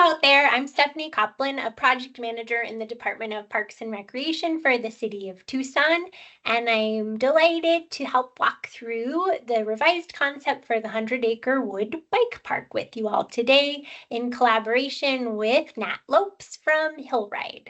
out there. I'm Stephanie Coplin, a project manager in the Department of Parks and Recreation for the city of Tucson, and I'm delighted to help walk through the revised concept for the 100-acre wood bike park with you all today in collaboration with Nat Lopes from Hillride.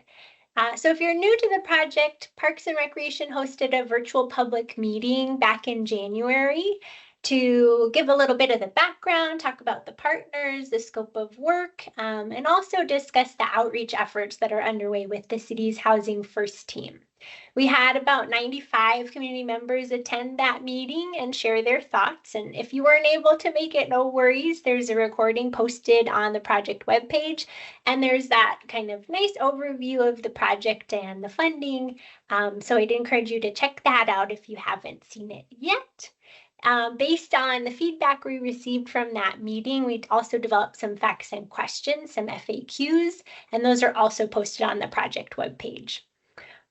So if you're new to the project, Parks and Recreation hosted a virtual public meeting back in January to give a little bit of the background, talk about the partners, the scope of work, and also discuss the outreach efforts that are underway with the city's Housing First team. We had about 95 community members attend that meeting and share their thoughts. And if you weren't able to make it, no worries. There's a recording posted on the project webpage. And there's that kind of nice overview of the project and the funding. So I'd encourage you to check that out if you haven't seen it yet. Based on the feedback we received from that meeting, we also developed some facts and questions, some FAQs, and those are also posted on the project webpage.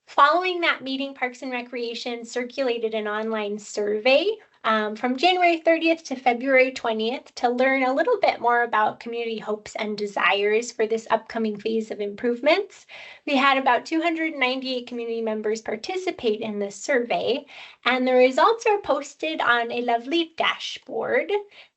Following that meeting, Parks and Recreation circulated an online survey from January 30th to February 20th to learn a little bit more about community hopes and desires for this upcoming phase of improvements. We had about 298 community members participate in this survey, and the results are posted on a lovely dashboard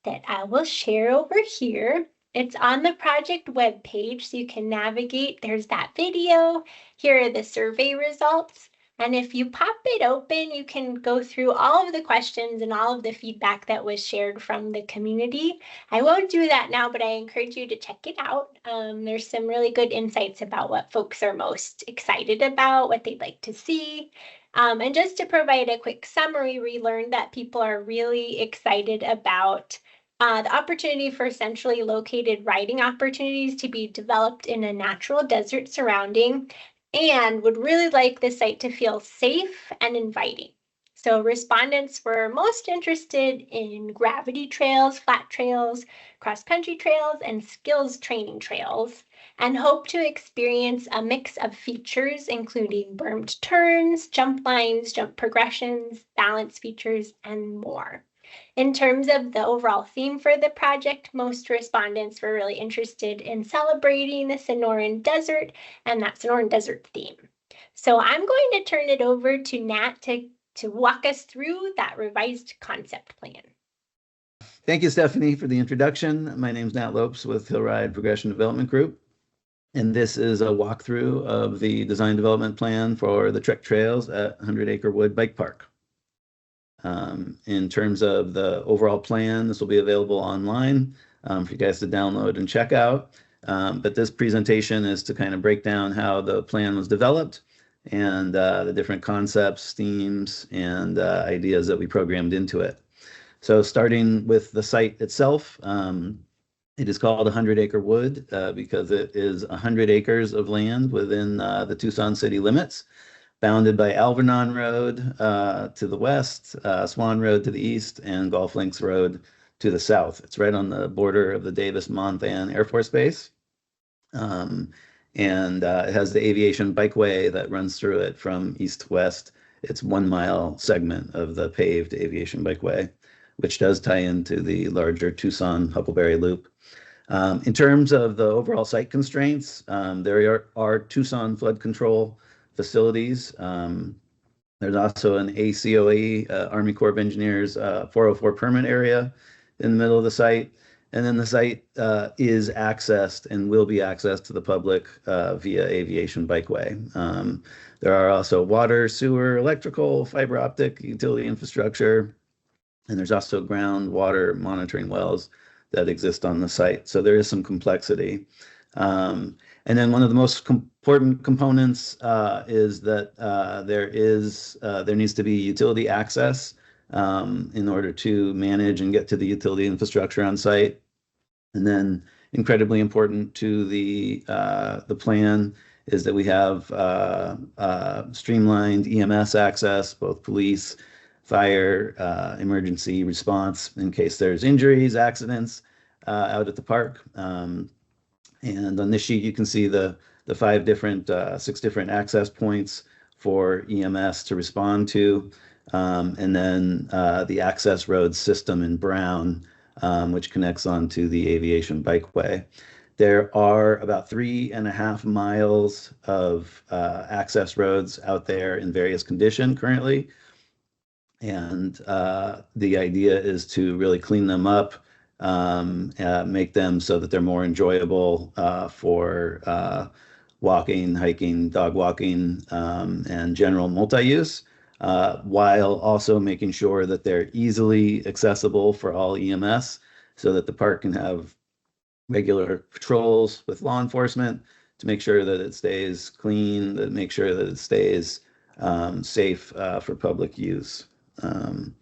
that I will share over here. It's on the project webpage, so you can navigate. There's that video. Here are the survey results. And if you pop it open, you can go through all of the questions and all of the feedback that was shared from the community. I won't do that now, but I encourage you to check it out. There's some really good insights about what folks are most excited about, what they'd like to see. And just to provide a quick summary, we learned that people are really excited about the opportunity for centrally located riding opportunities to be developed in a natural desert surrounding, and would really like the site to feel safe and inviting. So respondents were most interested in gravity trails, flat trails, cross-country trails, and skills training trails, and hope to experience a mix of features, including bermed turns, jump lines, jump progressions, balance features, and more. In terms of the overall theme for the project, most respondents were really interested in celebrating the Sonoran Desert and that Sonoran Desert theme. So I'm going to turn it over to Nat to walk us through that revised concept plan. Thank you, Stephanie, for the introduction. My name is Nat Lopes with Hillride Progression Development Group, and this is a walkthrough of the design development plan for the Trek Trails at 100-acre Wood Bike Park. In terms of the overall plan, this will be available online for you guys to download and check out. But this presentation is to kind of break down how the plan was developed and the different concepts, themes, and ideas that we programmed into it. So starting with the site itself, it is called 100-acre Wood because it is 100 acres of land within the Tucson city limits, bounded by Alvernon Road to the west, Swan Road to the east, and Golf Links Road to the south. It's right on the border of the Davis-Monthan Air Force Base. And it has the aviation bikeway that runs through it from east to west. It's 1 mile segment of the paved aviation bikeway, which does tie into the larger Tucson Huckleberry Loop. In terms of the overall site constraints, there are Tucson flood control facilities. There's also an ACOE, Army Corps of Engineers 404 permit area in the middle of the site. And then the site is accessed and will be accessed to the public via aviation bikeway. There are also water, sewer, electrical, fiber optic, utility infrastructure, and there's also groundwater monitoring wells that exist on the site. So there is some complexity. And then one of the most important components is that there needs to be utility access in order to manage and get to the utility infrastructure on site. And then incredibly important to the plan is that we have streamlined EMS access, both police, fire, emergency response in case there's injuries, accidents out at the park. And on this sheet, you can see the 6 different access points for EMS to respond to, and then the access road system in brown, which connects onto the aviation bikeway. There are about 3.5 miles of access roads out there in various condition currently. And the idea is to really clean them up, make them so that they're more enjoyable for walking, hiking, dog walking, and general multi-use, while also making sure that they're easily accessible for all EMS so that the park can have regular patrols with law enforcement to make sure that it stays clean, to make sure that it stays safe for public use. Um,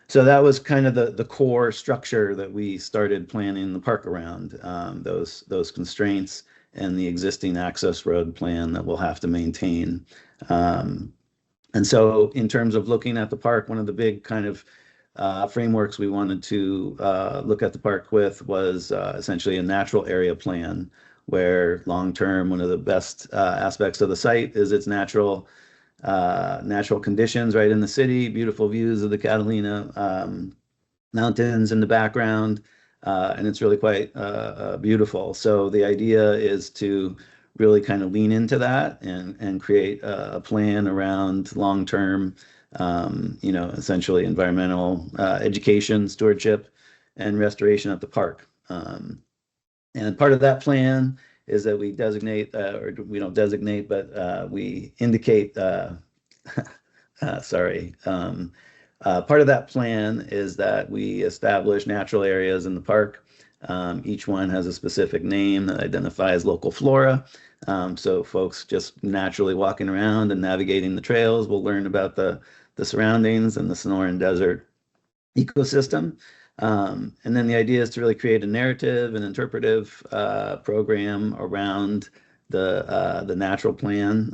so that was kind of the core structure that we started planning the park around, those constraints and the existing access road plan that we'll have to maintain. Um, and so in terms of looking at the park, one of the big kind of frameworks we wanted to look at the park with was essentially a natural area plan, where long-term, one of the best aspects of the site is its natural conditions right in the city, beautiful views of the Catalina mountains in the background, and it's really quite beautiful. So the idea is to really kind of lean into that and create a plan around long-term, essentially environmental education, stewardship, and restoration of the park. And part of that plan is that we designate, or we don't designate, but we indicate, sorry. Part of that plan is that we establish natural areas in the park. Each one has a specific name that identifies local flora. So folks just naturally walking around and navigating the trails will learn about the surroundings and the Sonoran Desert ecosystem. And then the idea is to really create a narrative and interpretive program around the natural plan.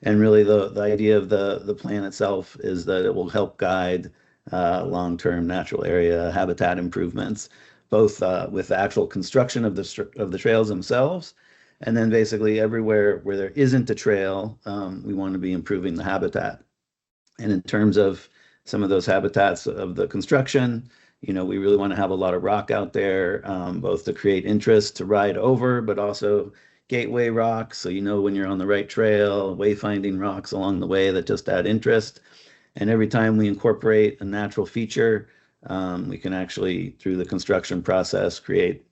And really the idea of the plan itself is that it will help guide long-term natural area habitat improvements, both with the actual construction of the trails themselves, and then basically everywhere where there isn't a trail, we want to be improving the habitat. And in terms of some of those habitats of the construction, we really want to have a lot of rock out there, both to create interest to ride over, but also gateway rocks. So when you're on the right trail, wayfinding rocks along the way that just add interest. And every time we incorporate a natural feature, we can actually, through the construction process, create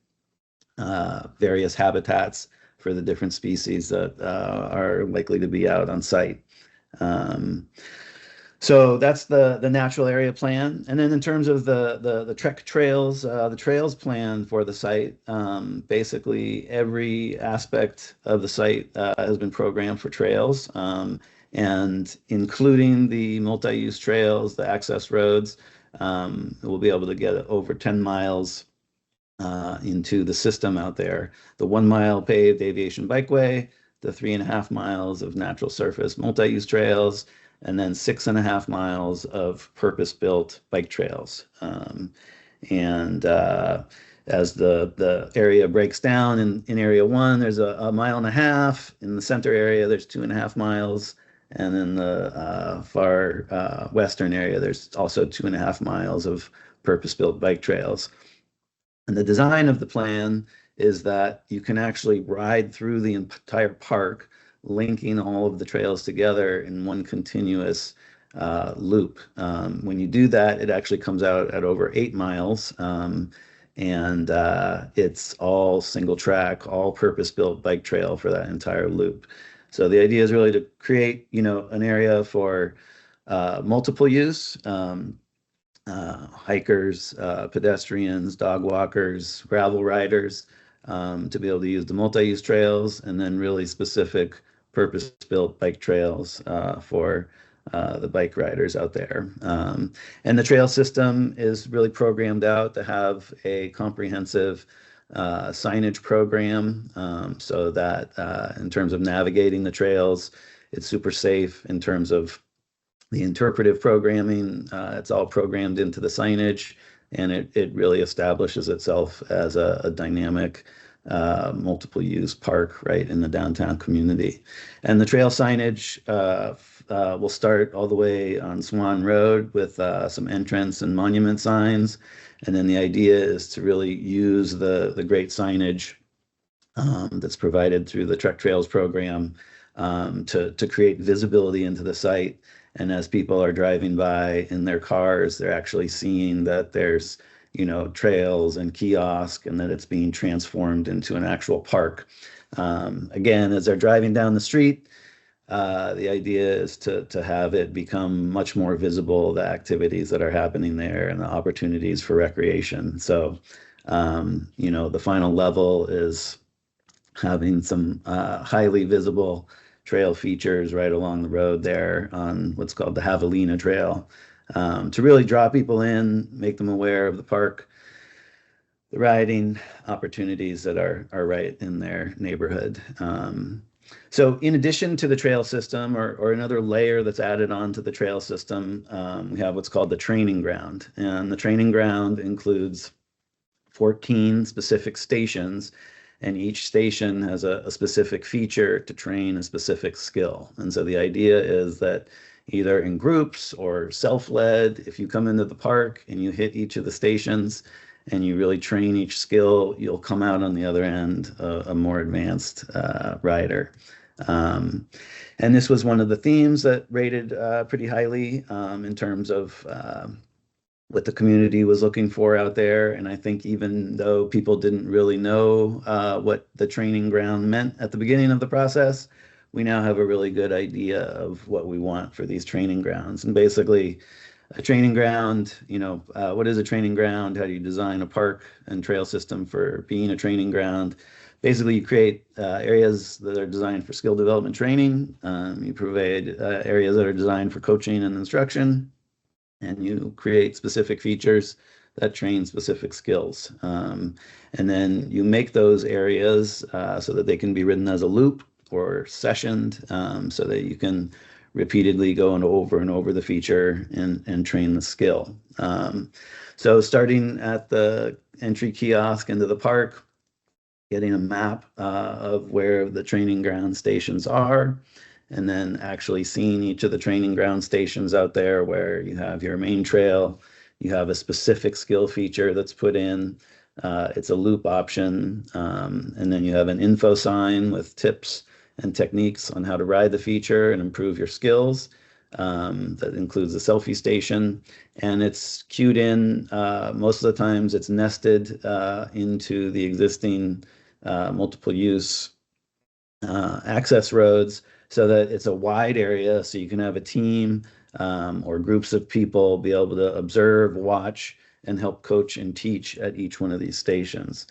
various habitats for the different species that are likely to be out on site. So that's the natural area plan. And then in terms of the trek trails, the trails plan for the site, basically every aspect of the site has been programmed for trails, and including the multi-use trails, the access roads. We'll be able to get over 10 miles into the system out there. The 1 mile paved aviation bikeway, the 3.5 miles of natural surface multi-use trails, and then 6.5 miles of purpose-built bike trails. And as the area breaks down in area one, there's a 1.5 miles. In the center area, there's 2.5 miles. And in the far western area, there's also 2.5 miles of purpose-built bike trails. And the design of the plan is that you can actually ride through the entire park, linking all of the trails together in one continuous loop. When you do that, it actually comes out at over 8 miles. And it's all single track, all purpose-built bike trail for that entire loop. So the idea is really to create, an area for multiple use. Hikers, pedestrians, dog walkers, gravel riders, to be able to use the multi-use trails, and then really specific purpose-built bike trails for the bike riders out there. And the trail system is really programmed out to have a comprehensive signage program, so that in terms of navigating the trails, it's super safe. In terms of the interpretive programming, it's all programmed into the signage, and it really establishes itself as a dynamic multiple use park right in the downtown community. And the trail signage will start all the way on Swan Road with some entrance and monument signs. And then the idea is to really use the great signage that's provided through the Trek Trails program to create visibility into the site. And as people are driving by in their cars, they're actually seeing that there's, trails and kiosk and that it's being transformed into an actual park. Again, as they're driving down the street, the idea is to have it become much more visible, the activities that are happening there and the opportunities for recreation. So, the final level is having some highly visible trail features right along the road there on what's called the Javelina Trail, to really draw people in, make them aware of the park, the riding opportunities that are right in their neighborhood. So in addition to the trail system, or another layer that's added on to the trail system, we have what's called the training ground. And the training ground includes 14 specific stations, and each station has a specific feature to train a specific skill. And so the idea is that either in groups or self-led, if you come into the park and you hit each of the stations and you really train each skill, you'll come out on the other end a more advanced rider. And this was one of the themes that rated pretty highly in terms of what the community was looking for out there. And I think even though people didn't really know what the training ground meant at the beginning of the process, we now have a really good idea of what we want for these training grounds. And basically, a training ground, what is a training ground? How do you design a park and trail system for being a training ground? Basically, you create areas that are designed for skill development training. You provide areas that are designed for coaching and instruction, and you create specific features that train specific skills. And then you make those areas so that they can be ridden as a loop or sessioned, so that you can repeatedly go and over the feature and train the skill. So starting at the entry kiosk into the park, getting a map of where the training ground stations are, and then actually seeing each of the training ground stations out there where you have your main trail, you have a specific skill feature that's put in, it's a loop option, and then you have an info sign with tips and techniques on how to ride the feature and improve your skills. That includes a selfie station, and it's queued in. Most of the times it's nested into the existing multiple use access roads, so that it's a wide area, so you can have a team or groups of people be able to observe, watch, and help coach and teach at each one of these stations.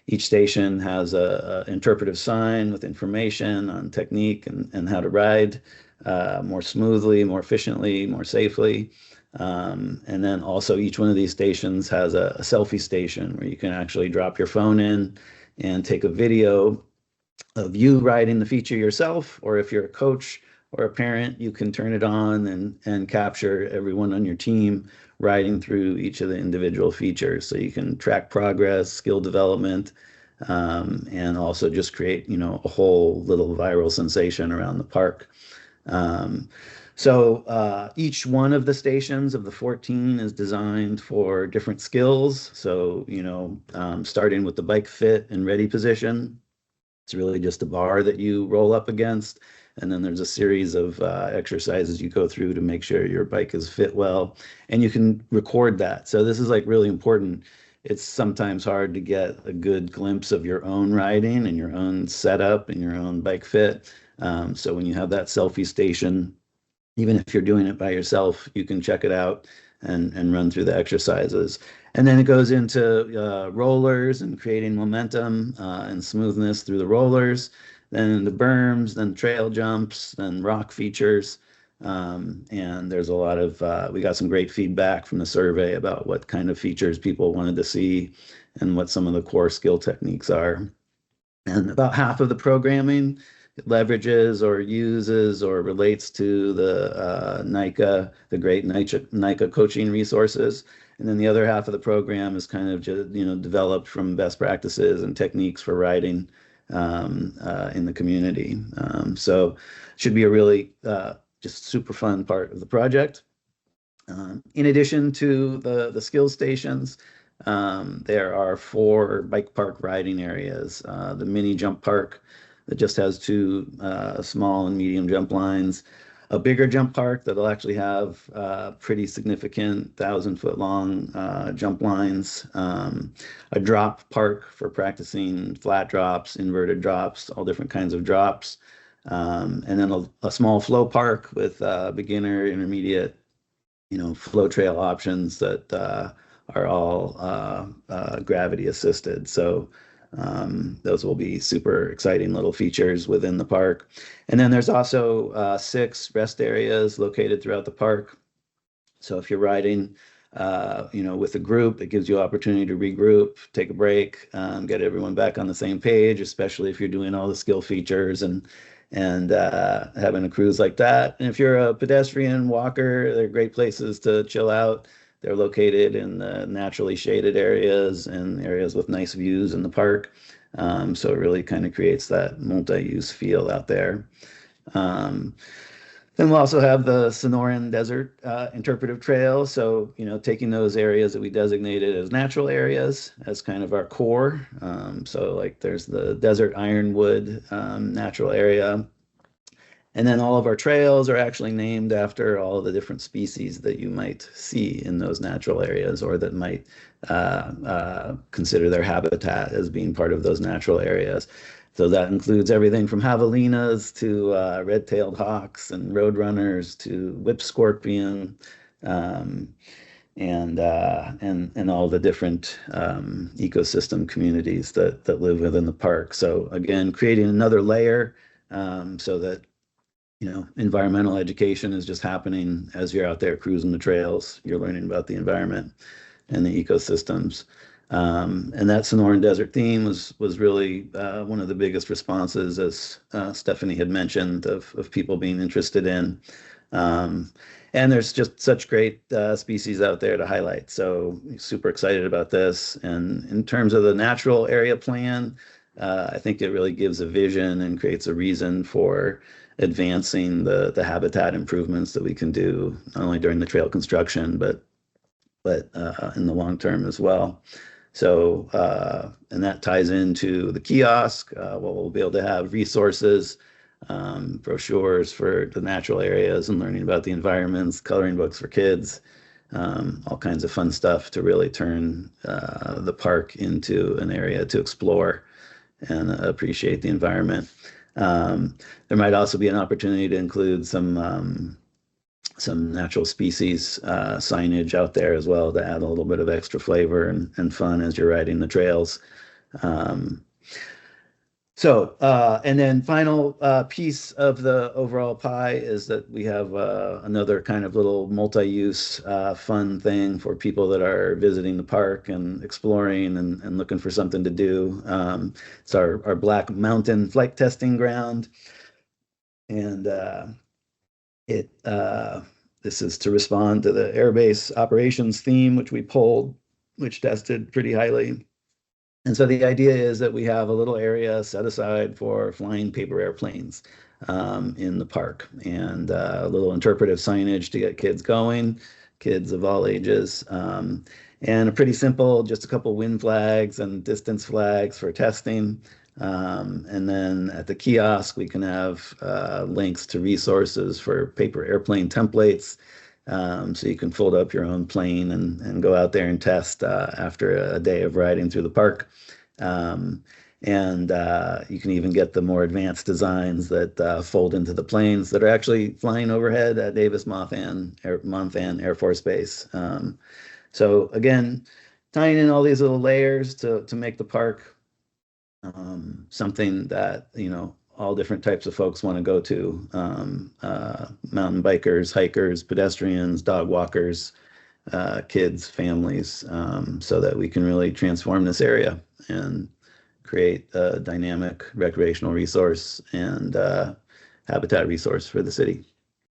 Each station has a interpretive sign with information on technique and how to ride more smoothly, more efficiently, more safely. And then also each one of these stations has a selfie station where you can actually drop your phone in and take a video of you riding the feature yourself, or if you're a coach or a parent, you can turn it on and capture everyone on your team riding through each of the individual features. So you can track progress, skill development, and also just create, a whole little viral sensation around the park. So each one of the stations of the 14 is designed for different skills. So, starting with the bike fit and ready position, it's really just a bar that you roll up against. And then there's a series of exercises you go through to make sure your bike is fit well. And you can record that. So this is like really important. It's sometimes hard to get a good glimpse of your own riding and your own setup and your own bike fit. So when you have that selfie station, even if you're doing it by yourself, you can check it out and run through the exercises. And then it goes into rollers and creating momentum and smoothness through the rollers, then the berms, then trail jumps, then rock features. And there's a lot of, we got some great feedback from the survey about what kind of features people wanted to see and what some of the core skill techniques are. And about half of the programming leverages or uses or relates to the NICA, the great NICA coaching resources. And then the other half of the program is kind of just, developed from best practices and techniques for riding in the community. So it should be a really just super fun part of the project. In addition to the skill stations, There are 4 bike park riding areas. The mini jump park that just has 2 small and medium jump lines. A bigger jump park that'll actually have pretty significant 1,000-foot long jump lines. A drop park for practicing flat drops, inverted drops, all different kinds of drops. And then a small flow park with beginner, intermediate, flow trail options that are all gravity assisted. So those will be super exciting little features within the park. And then there's also 6 rest areas located throughout the park. So if you're riding, with a group, it gives you opportunity to regroup, take a break, get everyone back on the same page, especially if you're doing all the skill features and having a cruise like that. And if you're a pedestrian walker, they're great places to chill out. They're located in the naturally shaded areas and areas with nice views in the park. So it really kind of creates that multi-use feel out there. Then we'll also have the Sonoran Desert Interpretive Trail. So, taking those areas that we designated as natural areas as kind of our core. So like there's the Desert Ironwood natural area. And then all of our trails are actually named after all of the different species that you might see in those natural areas or that might consider their habitat as being part of those natural areas. So that includes everything from javelinas to red-tailed hawks and roadrunners to whip scorpion, and all the different ecosystem communities that live within the park. So again, creating another layer so that environmental education is just happening as you're out there cruising the trails. You're learning about the environment and the ecosystems. And that Sonoran Desert theme was really one of the biggest responses, as Stephanie had mentioned, of people being interested in. And there's just such great species out there to highlight. So super excited about this. And in terms of the natural area plan, I think it really gives a vision and creates a reason for advancing the habitat improvements that we can do, not only during the trail construction, but in the long term as well. So, and that ties into the kiosk. We'll be able to have resources, brochures for the natural areas and learning about the environments, coloring books for kids, all kinds of fun stuff to really turn the park into an area to explore and appreciate the environment. There might also be an opportunity to include some natural species signage out there as well to add a little bit of extra flavor and fun as you're riding the trails. And then final piece of the overall pie is that we have another kind of little multi-use fun thing for people that are visiting the park and exploring and looking for something to do. It's our Black Mountain flight testing ground. And this is to respond to the airbase operations theme, which we pulled, which tested pretty highly. And so the idea is that we have a little area set aside for flying paper airplanes in the park, and a little interpretive signage to get kids going, kids of all ages, and a pretty simple, just a couple wind flags and distance flags for testing. And then at the kiosk, we can have links to resources for paper airplane templates. So you can fold up your own plane and go out there and test after a day of riding through the park. And you can even get the more advanced designs that fold into the planes that are actually flying overhead at Davis-Monthan Air Force Base. So again, tying in all these little layers to make the park something that, all different types of folks want to go to, mountain bikers, hikers, pedestrians, dog walkers, kids, families, so that we can really transform this area and create a dynamic recreational resource and habitat resource for the city.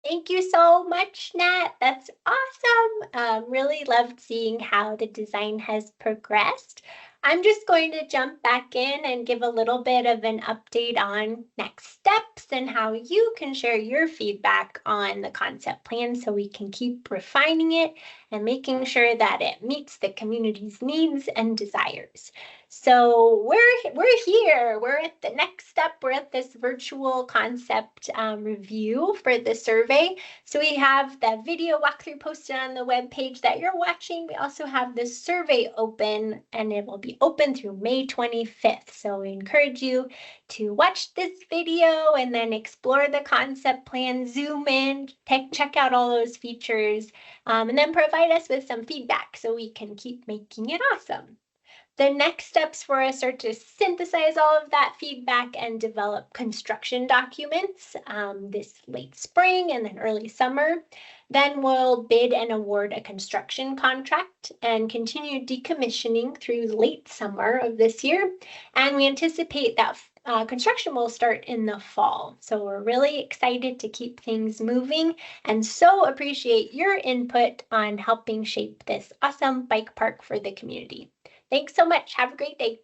Thank you so much, Nat. That's awesome. Really loved seeing how the design has progressed. I'm just going to jump back in and give a little bit of an update on next steps and how you can share your feedback on the concept plan so we can keep refining it and making sure that it meets the community's needs and desires. So we're here. We're at the next step. We're at this virtual concept review for the survey. So we have the video walkthrough posted on the web page that you're watching. We also have this survey open, and it will be open through May 25th. So we encourage you to watch this video and then explore the concept plan, zoom in, check out all those features, and then provide us with some feedback so we can keep making it awesome. The next steps for us are to synthesize all of that feedback and develop construction documents this late spring and then early summer. Then we'll bid and award a construction contract and continue decommissioning through late summer of this year. And we anticipate that construction will start in the fall. So we're really excited to keep things moving and so appreciate your input on helping shape this awesome bike park for the community. Thanks so much. Have a great day.